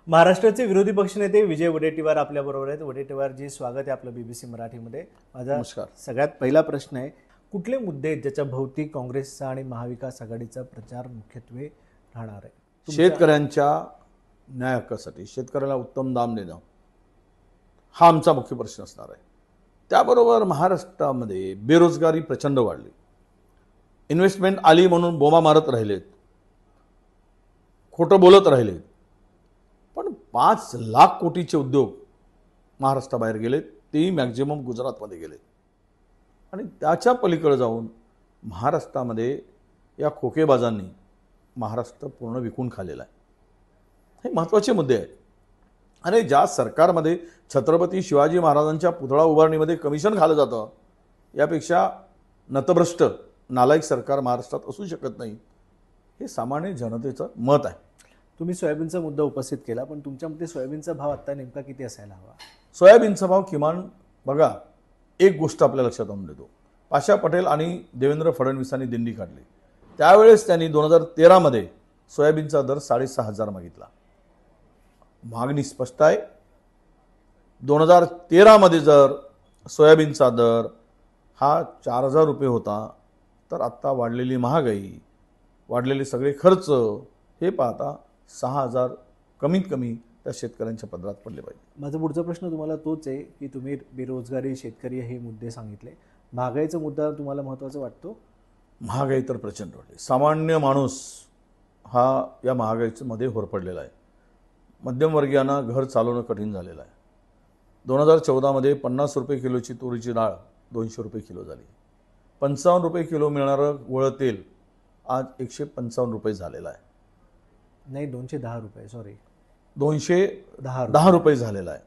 महाराष्ट्राचे विरोधी पक्षनेते विजय वडेट्टीवार आपल्याबरोबर आहेत. वडेट्टीवारजी, स्वागत आहे आपलं BBC मराठीमध्ये. माझा नमस्कार. सगळ्यात पहिला प्रश्न आहे, कुठले मुद्दे आहेत ज्याच्या भोवती काँग्रेसचा आणि महाविकास आघाडीचा प्रचार मुख्यत्वे राहणार आहे? शेतकऱ्यांच्या न्याय हक्कासाठी शेतकऱ्याला उत्तम दाम देणं हा आमचा मुख्य प्रश्न असणार आहे. त्याबरोबर महाराष्ट्रामध्ये बेरोजगारी प्रचंड वाढली, इन्व्हेस्टमेंट आली म्हणून बोमा मारत राहिलेत, खोटं बोलत राहिलेत, पण 5 लाख कोटीचे उद्योग महाराष्ट्राबाहेर गेलेत, तेही मॅक्झिमम गुजरातमध्ये गेले. आणि त्याच्या पलीकडे जाऊन महाराष्ट्रामध्ये या खोकेबाजांनी महाराष्ट्र पूर्ण विकून खाल्लेला आहे. हे महत्त्वाचे मुद्दे आहेत. आणि ज्या सरकारमध्ये छत्रपती शिवाजी महाराजांच्या पुतळा उभारणीमध्ये कमिशन खाल्लं जातं, यापेक्षा नतभ्रष्ट नालायक सरकार महाराष्ट्रात असू शकत नाही, हे सामान्य जनतेचं मत आहे. तुम्ही सोयाबीनचा मुद्दा उपस्थित केला, पण तुमच्या मते सोयाबीनचा भाव आता नेमका किती असायला हवा? सोयाबीनचा भाव किमान बघा, एक गोष्ट आपल्या लक्षात आणून देतो. पाशा पटेल आणि देवेंद्र फडणवीसांनी दिंडी काढली, त्यावेळेस त्यांनी 2013 मध्ये सोयाबीनचा दर 6,500 मागितला. मागणी स्पष्ट आहे. 2013 मध्ये जर सोयाबीनचा दर हा 4,000 रुपये होता, तर आत्ता वाढलेली महागाई, वाढलेले सगळे खर्च हे पाहता 6,000 कमीत कमी त्या शेतकऱ्यांच्या पदरात पडले पाहिजे. माझा पुढचा प्रश्न तुम्हाला तोच आहे की तुम्ही बेरोजगारी, शेतकरी हे मुद्दे सांगितले. महागाईचा मुद्दा तुम्हाला महत्त्वाचा वाटतो? महागाई तर प्रचंड वाढली. सामान्य माणूस हा या महागाईमध्ये होरपडलेला आहे. मध्यमवर्गीयांना घर चालवणं कठीण झालेलं आहे. 2014 मध्ये 50 रुपये किलोची तुरीची डाळ 200 रुपये किलो झाली. 55 रुपये किलो मिळणारं गोळं तेल आज 155 रुपये झालेलं आहे. नाही, 210 रुपये, सॉरी, 210 रुपये झालेला आहे.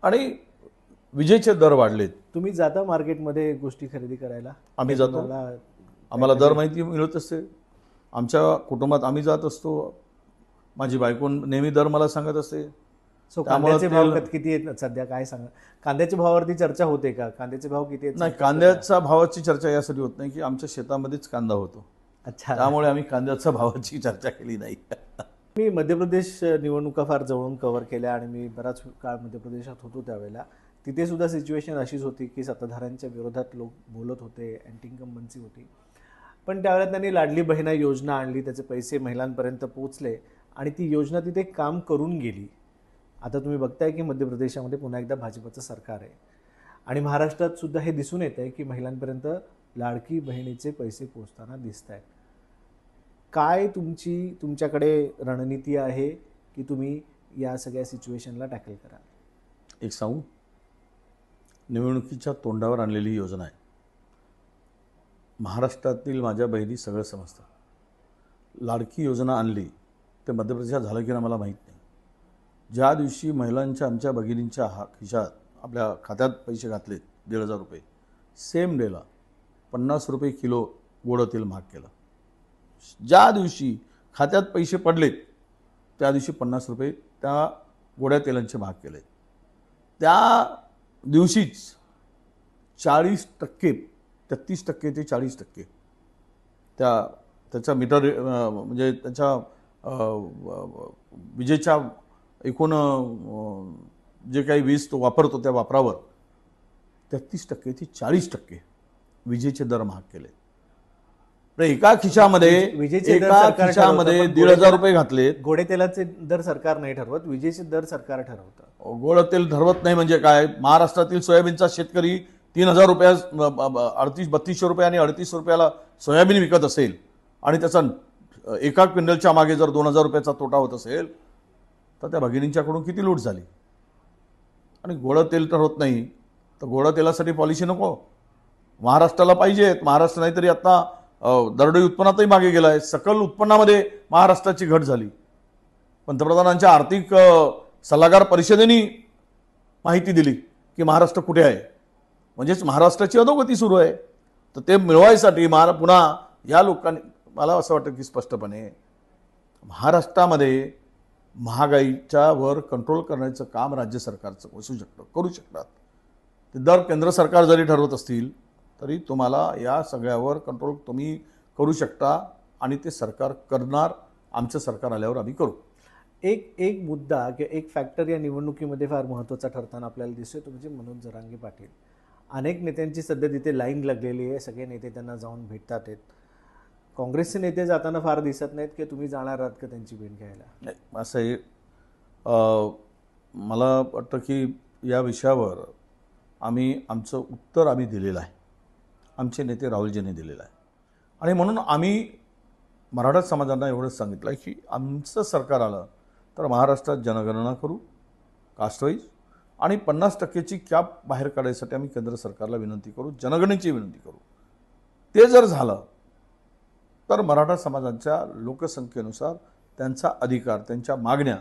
आणि विजेचे दर वाढलेत. तुम्ही जाता मार्केटमध्ये गोष्टी खरेदी करायला? आम्ही जातो, आम्हाला दर माहिती मिळत असते. आमच्या कुटुंबात आम्ही जात असतो. माझी बायको नेहमी दर मला सांगत असते. कांद्याचे भाव किती आहेत सध्या, काय सांगा? कांद्याच्या भावावरती चर्चा होते का? कांद्याचे भाव किती आहेत? नाही, कांद्याच्या भावाची चर्चा यासाठी होत नाही की आमच्या शेतामध्येच कांदा होतो. अच्छा, त्यामुळे आम्ही कांद्याच्या भावाची चर्चा केली नाही. मी मध्य प्रदेश निवडणुका फार जवळून कव्हर केल्या आणि मी बराच काळ मध्य प्रदेशात होतो. त्यावेळेला तिथे सुद्धा सिच्युएशन अशीच होती की सत्ताधाऱ्यांच्या विरोधात लोक बोलत होते, अँटी इन्कम्बन्सी होती. पण त्यावेळेला त्यांनी लाडली बहिणा योजना आणली, त्याचे पैसे महिलांपर्यंत पोहोचले आणि ती योजना तिथे काम करून गेली. आता तुम्ही बघताय की मध्य प्रदेशामध्ये पुन्हा एकदा भाजपचं सरकार आहे आणि महाराष्ट्रात सुद्धा हे दिसून येत आहे की महिलांपर्यंत लाडकी बहिणीचे पैसे पोहोचताना दिसत आहेत. काय तुमच्याकडे रणनीती आहे की तुम्ही या सगळ्या सिच्युएशनला टॅकल कराल? एक सांगू, निवडणुकीच्या तोंडावर आणलेली योजना आहे. महाराष्ट्रातील माझ्या बहिणी सगळं समजतं. लाडकी योजना आणली ते मध्य प्रदेशात झालं की ना मला माहीत नाही. ज्या दिवशी महिलांच्या, आमच्या भगिनींच्या खिशात, आपल्या खात्यात पैसे घातलेत 1,500 रुपये, सेम डेला 50 रुपये किलो गोडं तेल महाग केलं. ज्या दिवशी खात्यात पैसे पडलेत त्या दिवशी 50 रुपये त्या गोड्या तेलांचे महाग केले. त्या दिवशीच 40%, 33% ते 40% त्याचा मीटर म्हणजे त्याच्या विजेच्या एकूण जे काही वीज तो वापरतो त्या वापरावर 33% ते 40% विजेचे दर महाग केले. एका खिशामध्ये 1,500 रुपये घातले. गोडे तेलाचे दर सरकार नाही ठरवत, विजेचे दर सरकार ठरवतं. गोड तेल ठरवत नाही म्हणजे काय? महाराष्ट्रातील सोयाबीनचा शेतकरी 3,000 रुपया 3200 रुपये आणि 38 रुपयाला सोयाबीन विकत असेल आणि त्याचा एका क्विंटलच्या मागे जर 2,000 रुपयाचा तोटा होत असेल, तर त्या भगिनींच्याकडून किती लूट झाली. आणि गोडं तेल ठरवत नाही तर गोडं तेलासाठी पॉलिसी नको? महाराष्ट्राला पाहिजेत. महाराष्ट्र नाहीतरी आता दरडोई उत्पन्नातही मागे गेला आहे. सकल उत्पन्नामध्ये महाराष्ट्राची घट झाली. पंतप्रधानांच्या आर्थिक सल्लागार परिषदेने माहिती दिली की महाराष्ट्र कुठे आहे, म्हणजेच महाराष्ट्राची अधोगती सुरू आहे. तर ते मिळवायसाठी पुन्हा या लोकांनी, मला असं वाटतं की स्पष्टपणे महाराष्ट्रामध्ये महागाईच्या वर कंट्रोल करण्याचं काम राज्य सरकारचं करू शकतात. ते दर केंद्र सरकार जरी ठरवत असतील तरी तुम्हाला या सगळ्यावर कंट्रोल तुम्ही करू शकता आणि ते सरकार करणार. आमचं सरकार आल्यावर आम्ही करू. एक मुद्दा किंवा एक फॅक्टर या निवडणुकीमध्ये फार महत्त्वाचा ठरताना आपल्याला दिसतोय तो म्हणजे मनोज जरांगे पाटील. अनेक नेत्यांची सध्या तिथे लाईन लागलेली आहे, सगळे नेते त्यांना जाऊन भेटतात आहेत. काँग्रेसचे नेते जाताना फार दिसत नाहीत की तुम्ही जाणार आहात का त्यांची भेट घ्यायला? नाही, असं आहे. मला वाटतं की या विषयावर आमचं उत्तर आम्ही दिलेलं आहे. आमचे नेते राहुलजींनी दिलेलं आहे. आणि म्हणून आम्ही मराठा समाजांना एवढंच सांगितलं आहे की आमचं सरकार आलं तर महाराष्ट्रात जनगणना करू, कास्टवाईज, आणि 50%ची कॅप बाहेर काढायसाठी आम्ही केंद्र सरकारला विनंती करू, जनगणनेची विनंती करू. ते जर झालं तर मराठा समाजाच्या लोकसंख्येनुसार त्यांचा अधिकार, त्यांच्या मागण्या,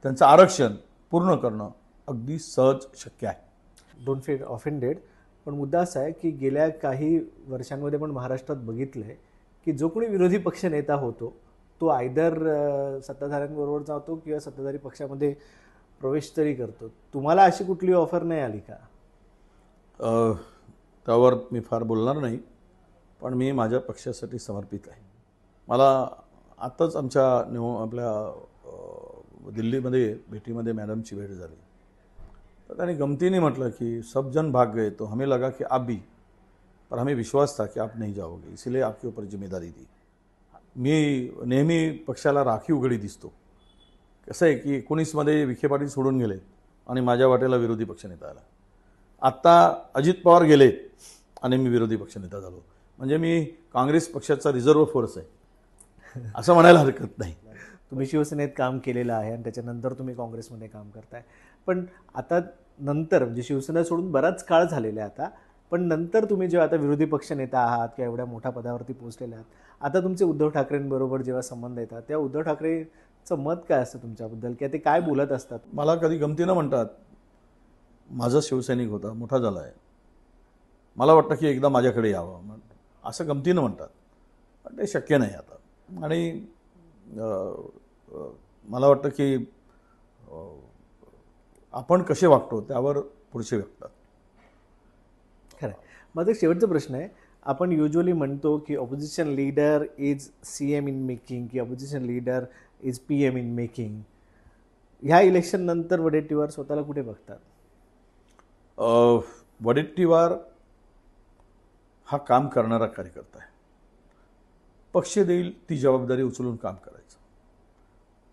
त्यांचं आरक्षण पूर्ण करणं अगदी सहज शक्य आहे. डोंट फील ऑफेंडेड, पण मुद्दा असा आहे की गेल्या काही वर्षांमध्ये पण महाराष्ट्रात बघितलं आहे की जो कोणी विरोधी पक्ष नेता होतो तो आयदर सत्ताधाऱ्यांबरोबर जातो किंवा सत्ताधारी पक्षामध्ये प्रवेश तरी करतो. तुम्हाला अशी कुठली ऑफर नाही आली का? त्यावर मी फार बोलणार नाही, पण मी माझ्या पक्षासाठी समर्पित आहे. मला आत्ताच आपल्या दिल्लीमध्ये भेटीमध्ये मॅडमची भेट झाली, तर त्यांनी गमतीने म्हटलं की सब जन भाग गए तो हमें लगा कि आप भी, पर हमें विश्वास था कि आप नहीं जाओगे, इसलिए आपके ऊपर जिम्मेदारी दी. मी नेहमी पक्षाला राखीव गडी दिसतो. कसं आहे की 19मध्ये विखे पाटील सोडून गेले आणि माझ्या वाटेला विरोधी पक्षनेता आला. आत्ता अजित पवार गेले आणि मी विरोधी पक्षनेता झालो. म्हणजे मी काँग्रेस पक्षाचा रिझर्व्ह फोर्स आहे असं म्हणायला हरकत नाही. तुम्ही शिवसेनेत काम केलेलं आहे आणि त्याच्यानंतर तुम्ही काँग्रेसमध्ये काम करताय. पण आता नंतर म्हणजे शिवसेना सोडून बराच काळ झालेला आहे आता, पण नंतर तुम्ही जेव्हा आता विरोधी पक्षनेता आहात किंवा एवढ्या मोठ्या पदावरती पोहोचलेले आहात, आता तुमचे उद्धव ठाकरेंबरोबर जेव्हा संबंध येतात त्या उद्धव ठाकरेंचं मत काय असतं तुमच्याबद्दल किंवा ते काय बोलत असतात? मला कधी गमतीनं म्हणतात, माझा शिवसैनिक होता, मोठा झाला आहे, मला वाटतं की एकदा माझ्याकडे यावं, असं गमतीनं म्हणतात. पण ते शक्य नाही आता. आणि मला वाटतं की आपण कसे वागतो त्यावर पुढचे व्यक्तात. खरं आहे. माझा एक शेवटचा प्रश्न आहे. आपण युजली म्हणतो की opposition leader is CM in making की opposition leader is PM in making. ह्या इलेक्शन नंतर वडेट्टीवार स्वतःला कुठे बघतात? वडेट्टीवार हा काम करणारा कार्यकर्ता आहे. पक्ष देईल ती जबाबदारी उचलून काम करायचं.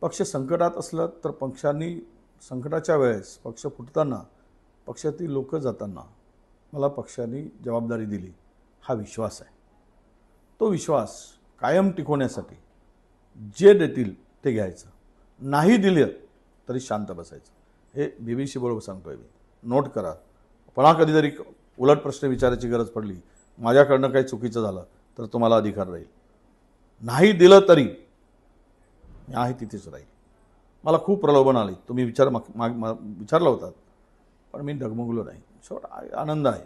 पक्ष संकटात असलं तर पक्षांनी संकटाच्या वेळेस, पक्ष फुटताना, पक्षातील लोक जाताना मला पक्षाने जबाबदारी दिली, हा विश्वास आहे. तो विश्वास कायम टिकवण्यासाठी जे देतील ते घ्यायचं, नाही दिलं तरी शांत बसायचं. हे BBC बरोबर सांगतोय मी. नोट करा. पुन्हा कधीतरी उलट प्रश्न विचारायची गरज पडली, माझ्याकडनं काही चुकीचं झालं तर तुम्हाला अधिकार राहील. नाही दिलं तरी मी आहे तिथेच राहील. मला खूप प्रलोभन आले, तुम्ही विचारला होतात, पण मी डगमगलो नाही. शेवट आनंद आहे.